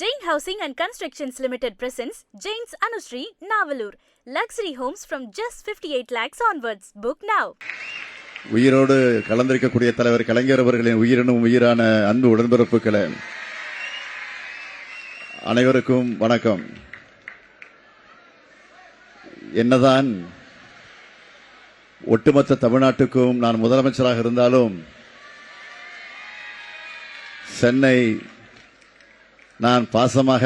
Jain Housing and Constructions Limited presents Jain's Anushree, Navalur. Luxury homes from just 58 lakhs onwards. Book now. உயிரோடு கலந்திருக்கக்கூடிய தலைவர் கலைஞர் அவர்களின் உயிரினும் உயிரான அன்பு உடன்பிறப்புகளே, அனைவருக்கும் வணக்கம். என்னதான் ஒட்டுமொத்த தமிழ்நாட்டுக்கும் நான் முதலமைச்சராக இருந்தாலும் சென்னை நான் பாசமாக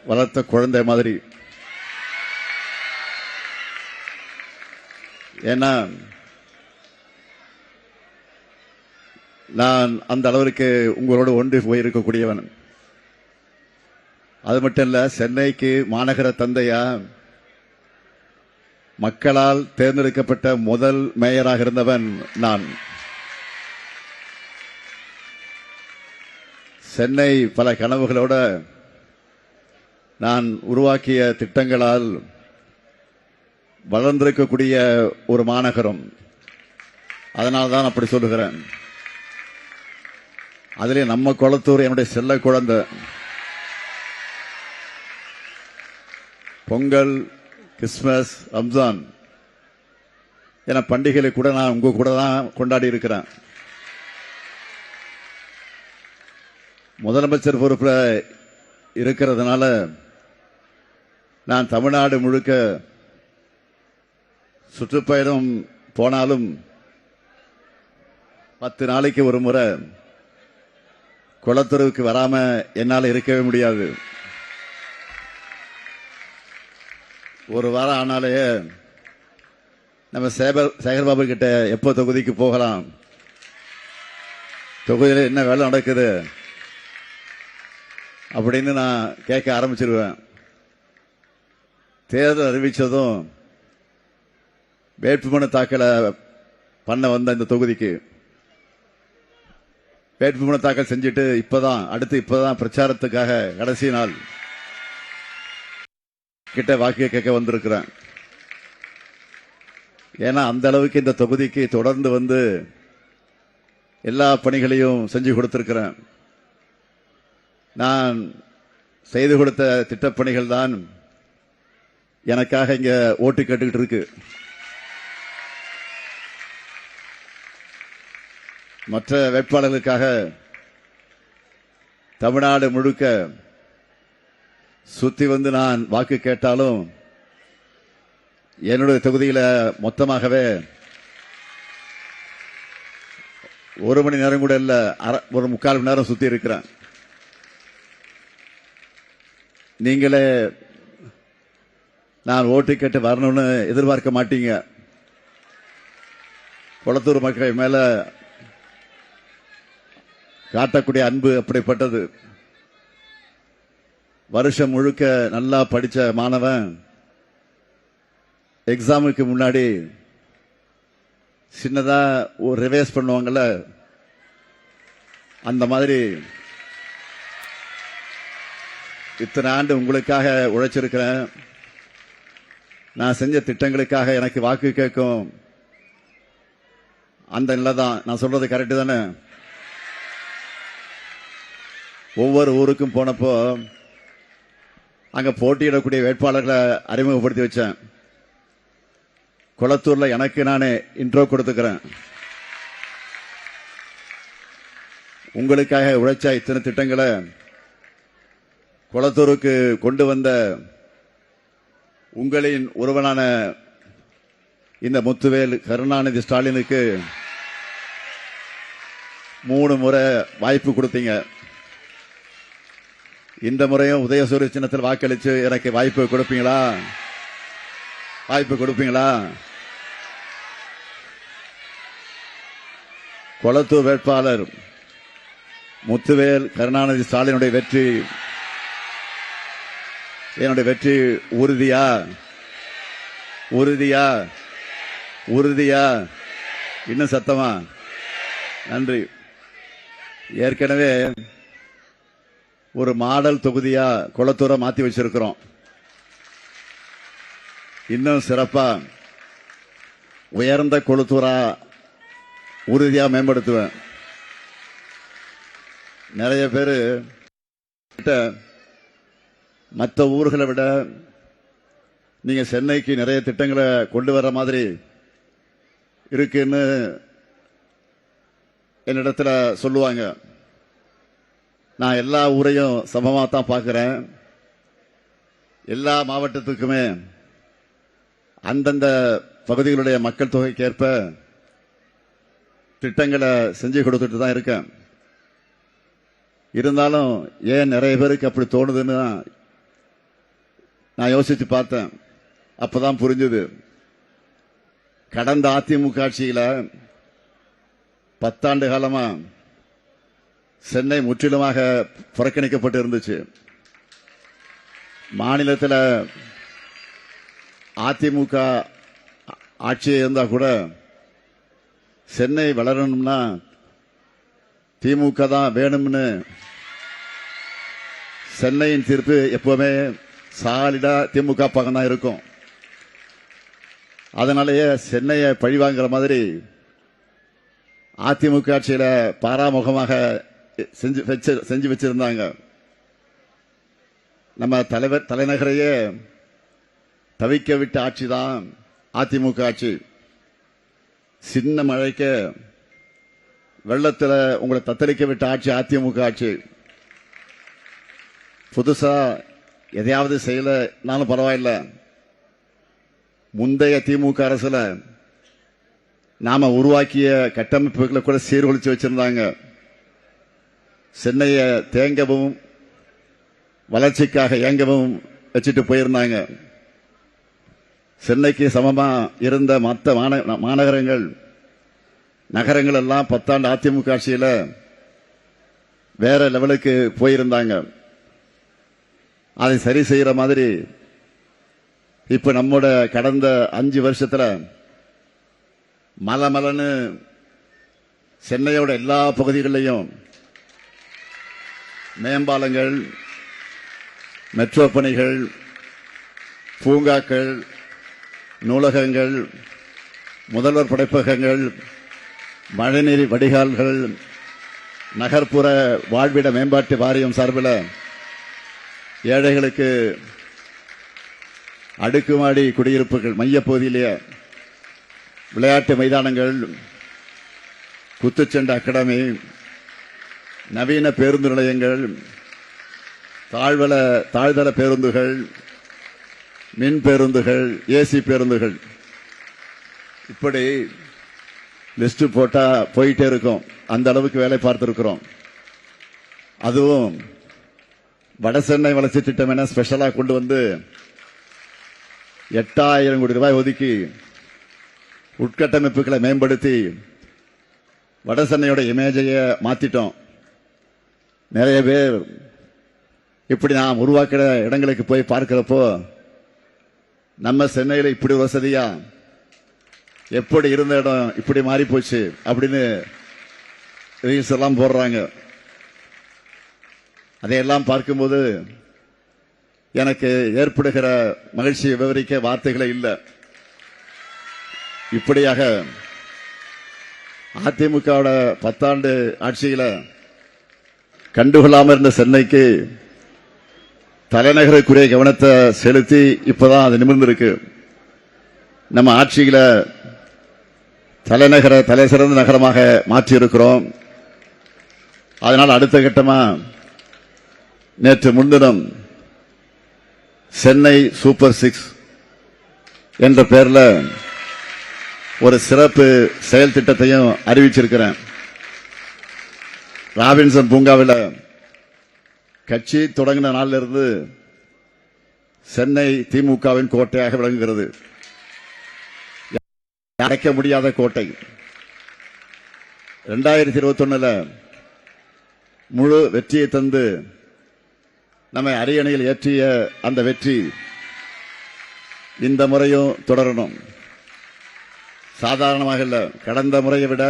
வளர்த்த குழந்தை மாதிரி. ஏன்னா நான் அந்த அளவிற்கு உங்களோடு ஒன்று போயிருக்கக்கூடியவன். அது மட்டும் இல்ல, சென்னைக்கு மாநகர தந்தையா, மக்களால் தேர்ந்தெடுக்கப்பட்ட முதல் மேயராக இருந்தவன் நான். சென்னை பல கனவுகளோட நான் உருவாக்கிய திட்டங்களால் வளர்ந்திருக்கக்கூடிய ஒரு மாநகரம். அதனால்தான் அப்படி சொல்லுகிறேன். அதிலே நம்ம கொளத்தூர் என்னுடைய செல்ல குழந்தை. பொங்கல், கிறிஸ்துமஸ், ரம்ஜான் என பண்டிகைகளை கூட நான் உங்க கூட தான் கொண்டாடி இருக்கிறேன். முதலமைச்சர் பொறுப்பில் இருக்கிறதுனால நான் தமிழ்நாடு முழுக்க சுற்றுப்பயணம் போனாலும் 10 நாளைக்கு ஒரு முறை குளத்தூருக்கு வராம என்னால் இருக்கவே முடியாது. ஒரு வாரம் ஆனாலே நம்ம சேகர்பாபு கிட்ட எப்போ தொகுதிக்கு போகலாம், தொகுதியில் என்ன வேலை நடக்குது அப்படின்னு நான் கேட்க ஆரம்பிச்சிருவேன். தேர்தல் அறிவிச்சதும் வேட்புமனு தாக்கலை பண்ண வந்த இந்த தொகுதிக்கு வேட்புமனு தாக்கல் செஞ்சுட்டு இப்பதான் பிரச்சாரத்துக்காக கடைசி நாள் கிட்ட வாக்கு கேட்க வந்திருக்கிறேன். ஏன்னா அந்த அளவுக்கு இந்த தொகுதிக்கு தொடர்ந்து வந்து எல்லா பணிகளையும் செஞ்சு கொடுத்திருக்கிறேன். நான் செய்து கொடுத்த திட்டப்பணிகள் தான் எனக்காக இங்க ஓட்டு கேட்டுக்கிட்டு இருக்கு. மற்ற வேட்பாளர்களுக்காக தமிழ்நாடு முழுக்க சுத்தி வந்து நான் வாக்கு கேட்டாலும் என்னுடைய தொகுதியில மொத்தமாகவே 1 மணி நேரம் கூட இல்ல, ஒரு 3/4 மணி நேரம் சுத்தி இருக்கிறேன். நீங்களே நான் ஓட்டு கேட்டு வரணும்னு எதிர்பார்க்க மாட்டீங்க. குளத்தூர் மக்கள் மேல காட்டக்கூடிய அன்பு அப்படிப்பட்டது. வருஷம் முழுக்க நல்லா படிச்ச மாணவன் எக்ஸாமுக்கு முன்னாடி சின்னதா ஒரு ரிவைஸ் பண்ணுவாங்கல்ல, அந்த மாதிரி இத்தனை ஆண்டு உங்களுக்காக உழைச்சிருக்கிறேன். நான் செஞ்ச திட்டங்களுக்காக எனக்கு வாக்கு கேட்கும் அந்த நிலை தான். நான் சொல்றது கரெக்டு தானே? ஒவ்வொரு ஊருக்கும் போனப்போ அங்க போட்டியிடக்கூடிய வேட்பாளர்களை அறிமுகப்படுத்தி வச்சேன். குளத்தூர்ல எனக்கு நானே இன்ட்ரோ கொடுத்துக்கிறேன். உங்களுக்காக உழைச்ச இத்தனை திட்டங்களை குளத்தூருக்கு கொண்டு வந்த உங்களின் ஒருவனான இந்த முத்துவேல் கருணாநிதி ஸ்டாலினுக்கு 3 முறை வாய்ப்பு கொடுத்தீங்க. இந்த முறையும் உதயசூரிய சின்னத்தில் வாக்களிச்சு எனக்கு வாய்ப்பு கொடுப்பீங்களா? குளத்தூர் வேட்பாளர் முத்துவேல் கருணாநிதி ஸ்டாலினுடைய வெற்றி, என்னுடைய வெற்றி உறுதியா? இன்னும் சத்தமா? நன்றி. ஏற்கனவே ஒரு மாடல் தொகுதியா குளத்தூரை மாத்தி வச்சிருக்கிறோம். இன்னும் சிறப்பா உயர்ந்த குளத்தூரா உறுதியா மேம்படுத்துவேன். நிறைய பேரு மற்ற ஊர்களை விட நீங்க சென்னைக்கு நிறைய திட்டங்களை கொண்டு வர மாதிரி இருக்குன்னு என்னிடத்துல சொல்லுவாங்க. நான் எல்லா ஊரையும் சமமா தான் பார்க்கிறேன். எல்லா மாவட்டத்துக்குமே அந்தந்த பகுதிகளுடைய மக்கள் தொகைக்கேற்ப திட்டங்களை செஞ்சு கொடுத்துட்டு தான் இருக்கேன். இருந்தாலும் ஏன் நிறைய பேருக்கு அப்படி தோணுதுன்னு நான் யோசிச்சு பார்த்தேன். அப்பதான் புரிஞ்சுது. கடந்த அதிமுக ஆட்சியில 10 ஆண்டு காலமா சென்னை முற்றிலுமாக புறக்கணிக்கப்பட்டு இருந்துச்சு. மாநிலத்தில் அதிமுக ஆட்சி இருந்தா கூட சென்னை வளரணும்னா திமுக தான் வேணும்னு சென்னையின் தீர்ப்பு எப்பவுமே சாலிடா திமுக பக்கம் தான் இருக்கும். அதனாலேயே சென்னையை பழிவாங்கிற மாதிரி அதிமுக ஆட்சியில பாராமுகமாக செஞ்சு வச்சிருந்தாங்க. நம்ம தலைநகரையே தவிக்க விட்ட ஆட்சி தான் அதிமுக ஆட்சி. சின்ன மழைக்கு வெள்ளத்தில் உங்களை தத்தளிக்க விட்ட ஆட்சி அதிமுக ஆட்சி. புதுசா எதையாவது செய்யலனாலும் பரவாயில்ல, முந்தைய திமுக அரசுல நாம உருவாக்கிய கட்டமைப்புகளை கூட சீர்குலைச்சு வச்சிருந்தாங்க. சென்னையை தேங்கவும் வளர்ச்சிக்காக இயங்கவும் வச்சுட்டு போயிருந்தாங்க. சென்னைக்கு சமமா இருந்த மற்ற மாநகரங்கள் நகரங்கள் எல்லாம் 10 ஆண்டு அதிமுக ஆட்சியில வேற லெவலுக்கு போயிருந்தாங்க. அதை சரி செய்யற மாதிரி இப்ப நம்மோட கடந்த 5 வருஷத்துல மலமலன்னு சென்னையோட எல்லா பகுதிகளிலையும் மேம்பாலங்கள், மெட்ரோ பணிகள், பூங்காக்கள், நூலகங்கள், முதல்வர் படைப்பகங்கள், மழைநீர் வடிகால்கள், நகர்ப்புற வாழ்விட மேம்பாட்டு வாரியம் சார்பில் ஏழைகளுக்கு அடுக்குமாடி குடியிருப்புகள், மையப்பகுதியிலேயே விளையாட்டு மைதானங்கள், குத்துச்சண்டை அகாடமி, நவீன பேருந்து நிலையங்கள், தாழ்தள பேருந்துகள், மின் பேருந்துகள், ஏசி பேருந்துகள், இப்படி லிஸ்ட் போட்டா போயிட்டே இருக்கும். அந்த அளவுக்கு வேலை பார்த்திருக்கிறோம். அதுவும் வடசென்னை வளர்ச்சி திட்டம் என ஸ்பெஷலா கொண்டு வந்து 8000 கோடி ரூபாய் ஒதுக்கி உட்கட்டமைப்புகளை மேம்படுத்தி வடசென்னையோட இமேஜைய மாத்திட்டோம். நிறைய பேர் இப்படி நாம் உருவாக்கிற இடங்களுக்கு போய் பார்க்கிறப்போ நம்ம சென்னையில் இப்படி வசதியா, எப்படி இருந்த இடம் இப்படி மாறி போச்சு அப்படின்னு ரீல்ஸ் எல்லாம் போடுறாங்க. அதையெல்லாம் பார்க்கும்போது எனக்கு ஏற்படுகிற மகிழ்ச்சியை விவரிக்க வார்த்தைகளே இல்லை. இப்படியாக அதிமுகவோட 10 ஆண்டு ஆட்சியில கண்டுகொள்ளாம இருந்த சென்னைக்கு தலைநகருக்குரிய கவனத்தை செலுத்தி இப்பதான் அது நிமிர்ந்திருக்கு. நம்ம ஆட்சியில தலைநகர தலை சிறந்த நகரமாக மாற்றி இருக்கிறோம். அதனால் அடுத்த கட்டமா நேற்று முன்தினம் சென்னை சூப்பர் 6 என்ற பெயர்ல ஒரு சிறப்பு செயல் திட்டத்தையும் அறிவிச்சிருக்கிறேன். ராபின்சன் பூங்காவில் கட்சி தொடங்கின நாளில் இருந்து சென்னை திமுகவின் கோட்டையாக விளங்குகிறது. அடைக்க முடியாத கோட்டை. 2021 முழு வெற்றியை தந்து நம்மை அரியணையில் ஏற்றிய அந்த வெற்றி இந்த முறையும் தொடரணும். சாதாரணமாக இல்ல, கடந்த முறையை விட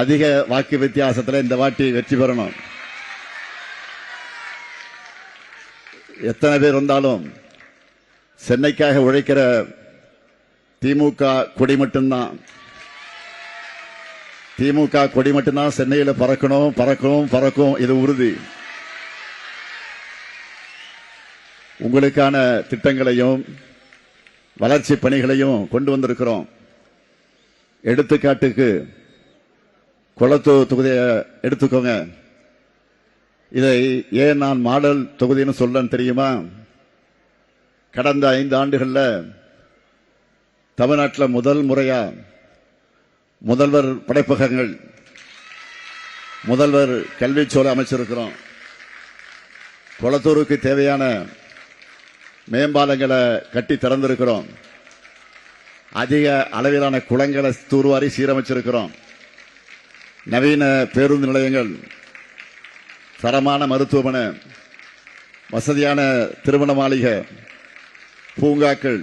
அதிக வாக்கு வித்தியாசத்தில் இந்த வாட்டி வெற்றி பெறணும். எத்தனை பேர் வந்தாலும் சென்னைக்காக உழைக்கிற திமுக கொடி மட்டும்தான். திமுக கொடி மட்டும்தான் சென்னையில் பறக்கணும், பறக்கும், பறக்கும். இது உறுதி. உங்களுக்கான திட்டங்களையும் வளர்ச்சி பணிகளையும் கொண்டு வந்திருக்கிறோம். எடுத்துக்காட்டுக்கு கொளத்தூர் தொகுதியை எடுத்துக்கோங்க. இதை ஏன் நான் மாடல் தொகுதின்னு சொல்றேன்னு தெரியுமா? கடந்த 5 ஆண்டுகளில் தமிழ்நாட்டில் முதல் முறையா முதல்வர் படைப்பகங்கள், முதல்வர் கல்விச்சோலை அமைச்சிருக்கிறோம். கொளத்தூருக்கு தேவையான மேம்பாலங்களை கட்டி திறந்திருக்கிறோம். அதிக அளவிலான குளங்களை தூர்வாரி சீரமைச்சிருக்கிறோம். நவீன பேருந்து நிலையங்கள், தரமான மருத்துவமனை, வசதியான திருமண மாளிகை, பூங்காக்கள்,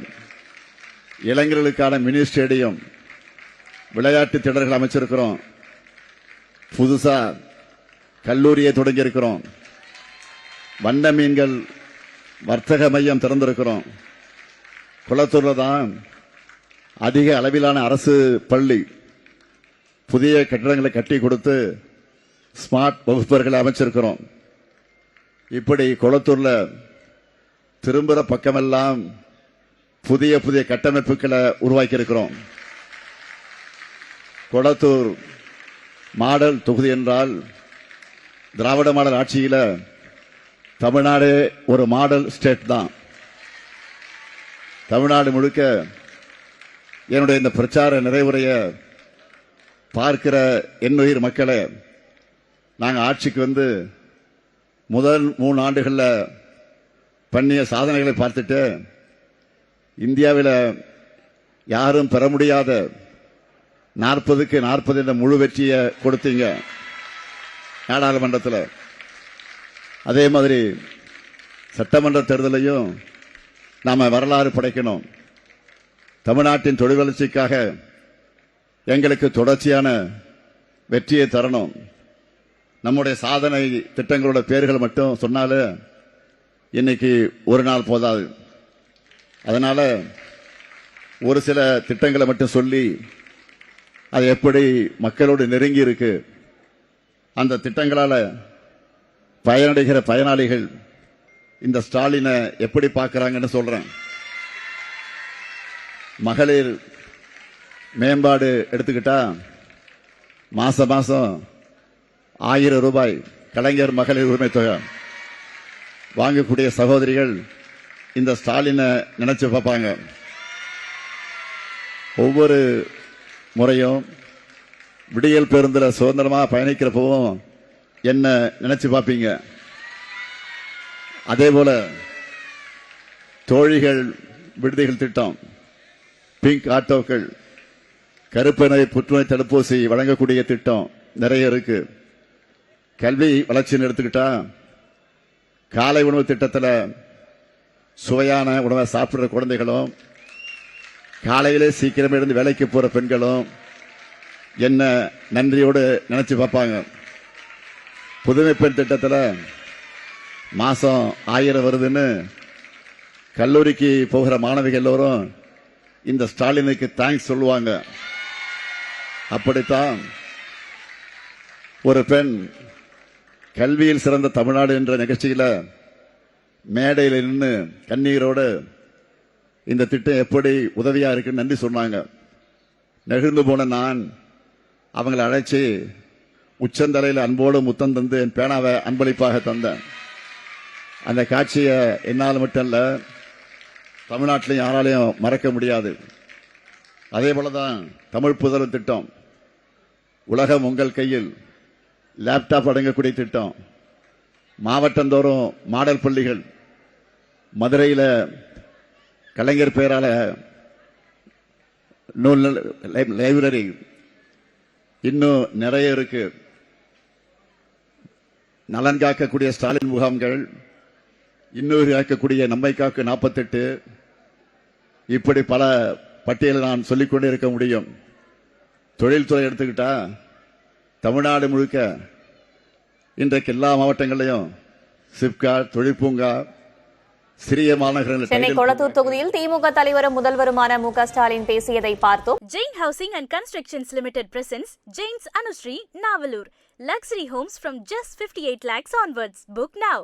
இளைஞர்களுக்கான மினி ஸ்டேடியம், விளையாட்டு திடல்கள் அமைச்சிருக்கிறோம். புதுசா கல்லூரியை தொடங்கி இருக்கிறோம். வண்ண மீன்கள் வர்த்தக மையம் திறந்திருக்கிறோம். குளத்தூர்ல தான் அதிக அளவிலான அரசு பள்ளி, புதிய கட்டிடங்களை கட்டி கொடுத்து ஸ்மார்ட் வகுப்பறைகளை அமைச்சிருக்கிறோம். இப்படி குளத்தூர்ல திரும்புற பக்கமெல்லாம் புதிய புதிய கட்டமைப்புகளை உருவாக்கி இருக்கிறோம். கொளத்தூர் மாடல் தொகுதி என்றால் திராவிட மாடல் ஆட்சியில தமிழ்நாடு ஒரு மாடல் ஸ்டேட் தான். தமிழ்நாடு முழுக்க என்னுடைய இந்த பிரச்சார நிறைவுரைய பார்க்கிற என்னுயிர் மக்களே, நாங்கள் ஆட்சிக்கு வந்து முதல் 3 ஆண்டுகளில் பண்ணிய சாதனைகளை பார்த்துட்டு இந்தியாவில் யாரும் பெற முடியாத 40க்கு 40 என்ற முழு வெற்றியை கொடுத்தீங்க நாடாளுமன்றத்தில். அதே மாதிரி சட்டமன்ற தேர்தலையும் நாம வரலாறு படைக்கணும். தமிழ்நாட்டின் தொழில் வளர்ச்சிக்காக எங்களுக்கு தொடர்ச்சியான வெற்றியை தரணும். நம்முடைய சாதனை திட்டங்களோட பேர்கள் மட்டும் சொன்னாலே இன்னைக்கு ஒரு நாள் போதாது. அதனால ஒரு சில திட்டங்களை மட்டும் சொல்லி அது எப்படி மக்களோடு நெருங்கி இருக்கு, அந்த திட்டங்களால பயனடைகிற பயனாளிகள் இந்த ஸ்டாலினை எப்படி பார்க்கறாங்கன்னு சொல்றேன். மகளிர் மேம்பாடு எடுத்துக்கிட்டா மாசம் 1000 ரூபாய் கலைஞர் மகளிர் உரிமை தொகை வாங்கக்கூடிய சகோதரிகள் இந்த ஸ்டாலினை நினைச்சு பார்ப்பாங்க. ஒவ்வொரு முறையும் விடியல் பேருந்துல சுதந்திரமா பயணிக்கிறப்பவும் என்ன நினைச்சு பார்ப்பீங்க. அதே போல தோழிகள் விடுதிகள் திட்டம், பிங்க் ஆட்டோக்கள், கருப்பை புற்றுநோய் தடுப்பூசி வழங்கக்கூடிய திட்டம் நிறைய இருக்கு. கல்வி வளர்ச்சின்னு எடுத்துக்கிட்டா காலை உணவு திட்டத்தில் சுவையான உணவை சாப்பிடுற குழந்தைகளும் காலையிலே சீக்கிரமே இருந்து வேலைக்கு போற பெண்களும் என்ன நன்றியோடு நினைச்சு பார்ப்பாங்க. புதுமை பெண் திட்டத்தில் மாசம் 1000 வருதுன்னு கல்லூரிக்கு போகிற மாணவிகள் எல்லோரும் இந்த ஸ்டாலினுக்கு தேங்க்ஸ் சொல்லுவாங்க. அப்படித்தான் ஒரு பெண் கல்வியில் சிறந்த தமிழ்நாடு என்ற நிகழ்ச்சியில மேடையில் நின்று கண்ணீரோடு இந்த திட்டம் எப்படி உதவியா இருக்குன்னு நன்றி சொன்னாங்க. நெகிழ்ந்து போன நான் அவங்களை அழைச்சி உச்சந்தலையில் அன்போடு முத்தம் தந்து என் பேனாவை அன்பளிப்பாக தந்தேன். அந்த காட்சியை என்னால் மட்டும் இல்ல, தமிழ்நாட்டிலையும் யாராலையும் மறக்க முடியாது. அதே போலதான் தமிழ் புதல்வன் திட்டம், உலகம் உங்கள் கையில், லேப்டாப் அடங்கக்கூடிய திட்டம், மாவட்டந்தோறும் மாடல் பள்ளிகள், மதுரையில் கலைஞர் பெயரால நூல் லைப்ரரி, இன்னும் நிறைய இருக்கு. நலன் காக்கக்கூடிய ஸ்டாலின் முகாம்கள், இன்னொரு காக்கக்கூடிய நம்மை காக்க 48, இப்படி பல பட்டியலை நான் சொல்லிக்கொண்டே இருக்க முடியும். தொழில்துறை எடுத்துக்கிட்டா தமிழ்நாடு முழுக்க இன்றைக்கு எல்லா மாவட்டங்களிலும் சிப்காட், தொழிற்பூங்கா, சிறிய மாநகரங்கள். சென்னை கொளத்தூர் தொகுதியில் திமுக தலைவரும் முதல்வருமான மு க ஸ்டாலின் பேசியதை பார்த்தோம். Jain Housing and Constructions Limited presents Jain's Anushree, Navalur. Luxury homes from just 58 lakhs onwards. Book now.